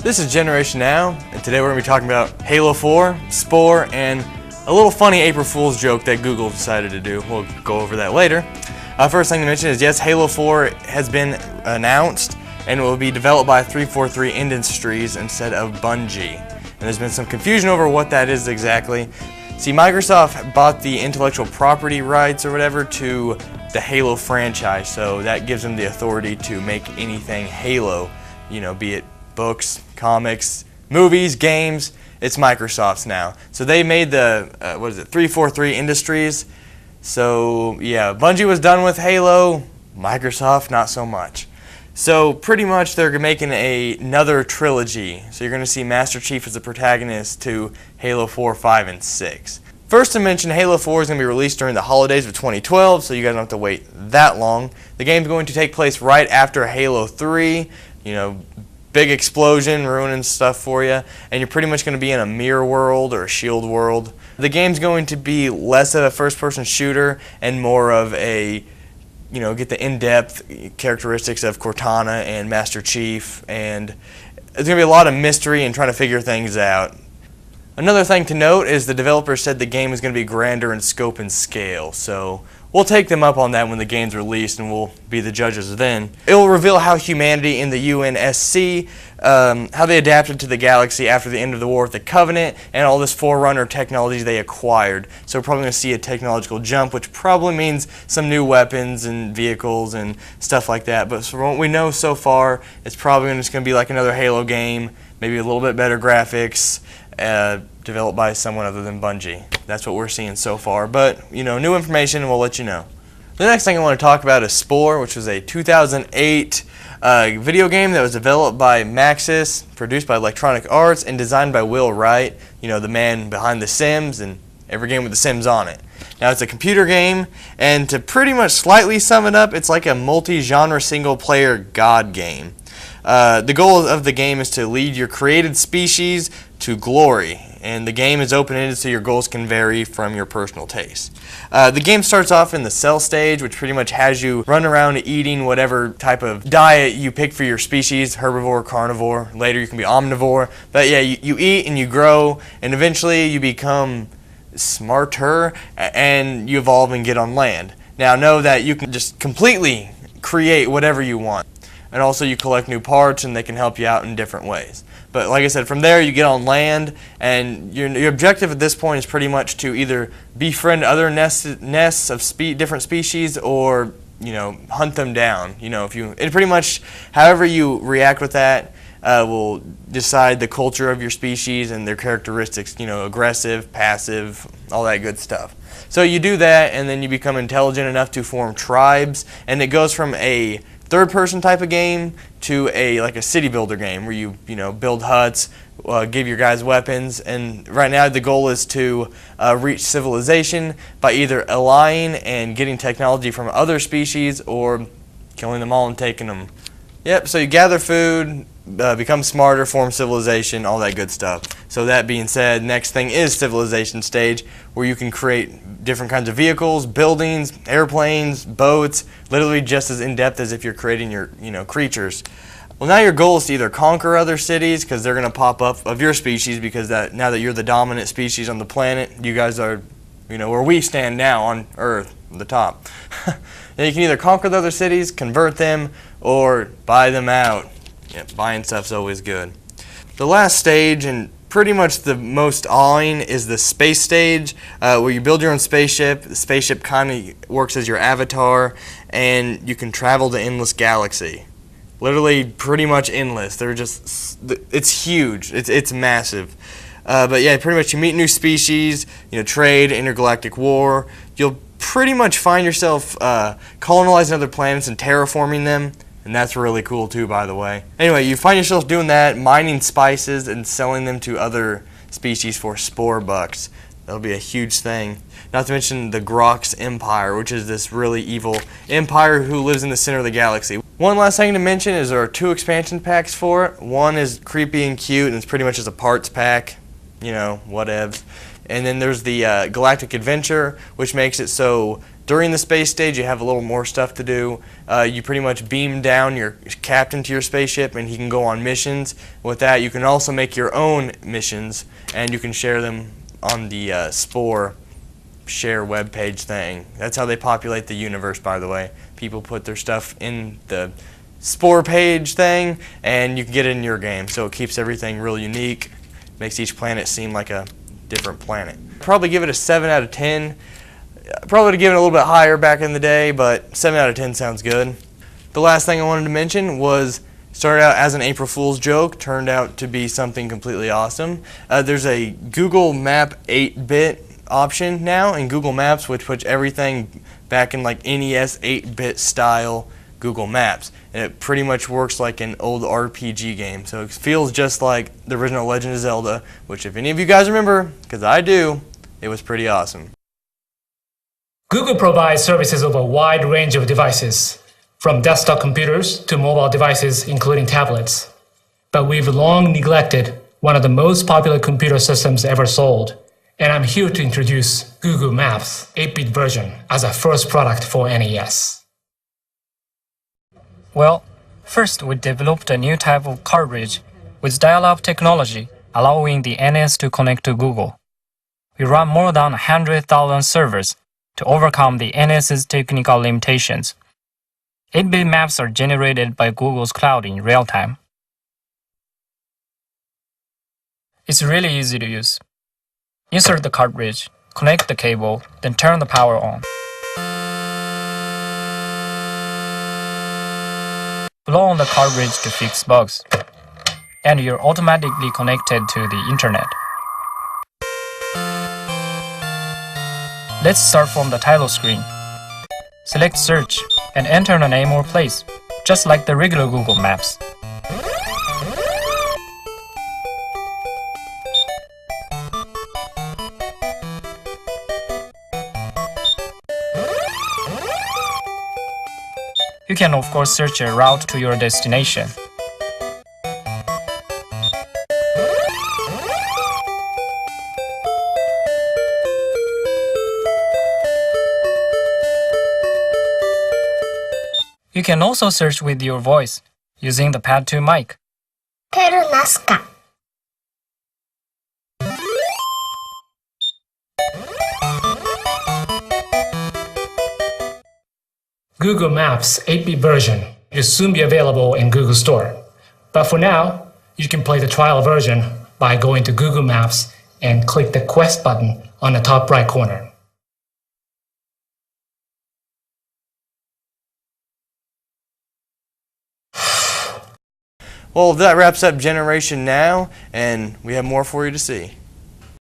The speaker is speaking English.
This is Generation Now, and today we're going to be talking about Halo 4, Spore, and a little funny April Fool's joke that Google decided to do. We'll go over that later. First thing to mention is, yes, Halo 4 has been announced and will be developed by 343 Industries instead of Bungie. And there's been some confusion over what that is exactly. See, Microsoft bought the intellectual property rights or whatever to the Halo franchise, so that gives them the authority to make anything Halo, be it books, comics, movies, games. It's Microsoft's now. So they made the, 343 Industries. So yeah, Bungie was done with Halo, Microsoft not so much. So pretty much they're making another trilogy. So you're going to see Master Chief as the protagonist to Halo 4, 5, and 6. First to mention, Halo 4 is going to be released during the holidays of 2012, so you guys don't have to wait that long. The game's going to take place right after Halo 3, big explosion, ruining stuff for you, and you're pretty much going to be in a mirror world or a shield world. The game's going to be less of a first-person shooter and more of a, get the in-depth characteristics of Cortana and Master Chief, and there's going to be a lot of mystery and trying to figure things out. Another thing to note is the developers said the game is going to be grander in scope and scale, so we'll take them up on that when the game's released, and we'll be the judges then. It will reveal how humanity in the UNSC, how they adapted to the galaxy after the end of the war with the Covenant, and all this Forerunner technology they acquired. So we're probably going to see a technological jump, which probably means some new weapons and vehicles and stuff like that. But from what we know so far, it's probably just going to be like another Halo game, maybe a little bit better graphics, developed by someone other than Bungie. That's what we're seeing so far, but new information and we'll let you know. The next thing I want to talk about is Spore, which was a 2008 video game that was developed by Maxis, produced by Electronic Arts, and designed by Will Wright, the man behind The Sims and every game with The Sims on it. Now, it's a computer game, and to pretty much slightly sum it up, it's like a multi-genre single-player god game. The goal of the game is to lead your created species to glory, and the game is open-ended, so your goals can vary from your personal taste. The game starts off in the cell stage, which pretty much has you run around eating whatever type of diet you pick for your species, herbivore, carnivore. Later you can be omnivore. But yeah, you eat and you grow, and eventually you become smarter, and you evolve and get on land. Now know that you can just completely create whatever you want. And also you collect new parts, and they can help you out in different ways. But like I said, from there you get on land, and your objective at this point is pretty much to either befriend other nests of different species, or hunt them down. It pretty much, however you react with that will decide the culture of your species and their characteristics. Aggressive, passive, all that good stuff. So you do that, and then you become intelligent enough to form tribes, and it goes from a third-person type of game to like a city builder game where you build huts, give your guys weapons, and right now the goal is to reach civilization by either allying and getting technology from other species, or killing them all and taking them. Yep. So you gather food, become smarter, form civilization, all that good stuff. So that being said, next thing is civilization stage, where you can create different kinds of vehicles, buildings, airplanes, boats, literally just as in-depth as if you're creating your creatures. Well, now your goal is to either conquer other cities, because they're going to pop up of your species, because now that you're the dominant species on the planet, you guys are where we stand now on Earth, the top. And you can either conquer the other cities, convert them, or buy them out. Yep, buying stuff's always good. The last stage, and pretty much the most awing, is the space stage, where you build your own spaceship. The spaceship kind of works as your avatar, and you can travel the endless galaxy. Literally, pretty much endless. It's huge. It's massive. But yeah, pretty much you meet new species, trade, intergalactic war. You'll pretty much find yourself colonizing other planets and terraforming them. And that's really cool too, by the way. Anyway, you find yourself doing that, mining spices and selling them to other species for spore bucks. That'll be a huge thing. Not to mention the Grox Empire, which is this really evil empire who lives in the center of the galaxy. One last thing to mention is there are 2 expansion packs for it. One is creepy and cute, and it's pretty much just a parts pack, whatevs. And then there's the Galactic Adventure, which makes it so During the space stage, you have a little more stuff to do. You pretty much beam down your captain to your spaceship, and he can go on missions. With that, you can also make your own missions, and you can share them on the Spore share web page thing. That's how they populate the universe, by the way. People put their stuff in the Spore page thing, and you can get it in your game. So it keeps everything real unique, makes each planet seem like a different planet. Probably give it a 7 out of 10. Probably would have given it a little bit higher back in the day, but 7 out of 10 sounds good. The last thing I wanted to mention was, started out as an April Fool's joke, turned out to be something completely awesome. There's a Google Map 8-bit option now in Google Maps, which puts everything back in like NES 8-bit style Google Maps, and it pretty much works like an old RPG game. So it feels just like the original Legend of Zelda, which if any of you guys remember, because I do, it was pretty awesome. Google provides services of a wide range of devices, from desktop computers to mobile devices including tablets. But we've long neglected one of the most popular computer systems ever sold, and I'm here to introduce Google Maps 8-bit version as a first product for NES. Well, first we developed a new type of cartridge with dial-up technology, allowing the NES to connect to Google. We run more than 100,000 servers to overcome the NES's technical limitations. 8-bit maps are generated by Google's cloud in real time. It's really easy to use. Insert the cartridge, connect the cable, then turn the power on. Blow on the cartridge to fix bugs, and you're automatically connected to the internet. Let's start from the title screen. Select Search and enter a name or place, just like the regular Google Maps. You can of course search a route to your destination. You can also search with your voice using the Pad 2 mic. 페르나스카 Google Maps 8-bit version will soon be available in Google Store. But for now, you can play the trial version by going to Google Maps and click the Quest button on the top right corner. Well, that wraps up Generation Now, and we have more for you to see.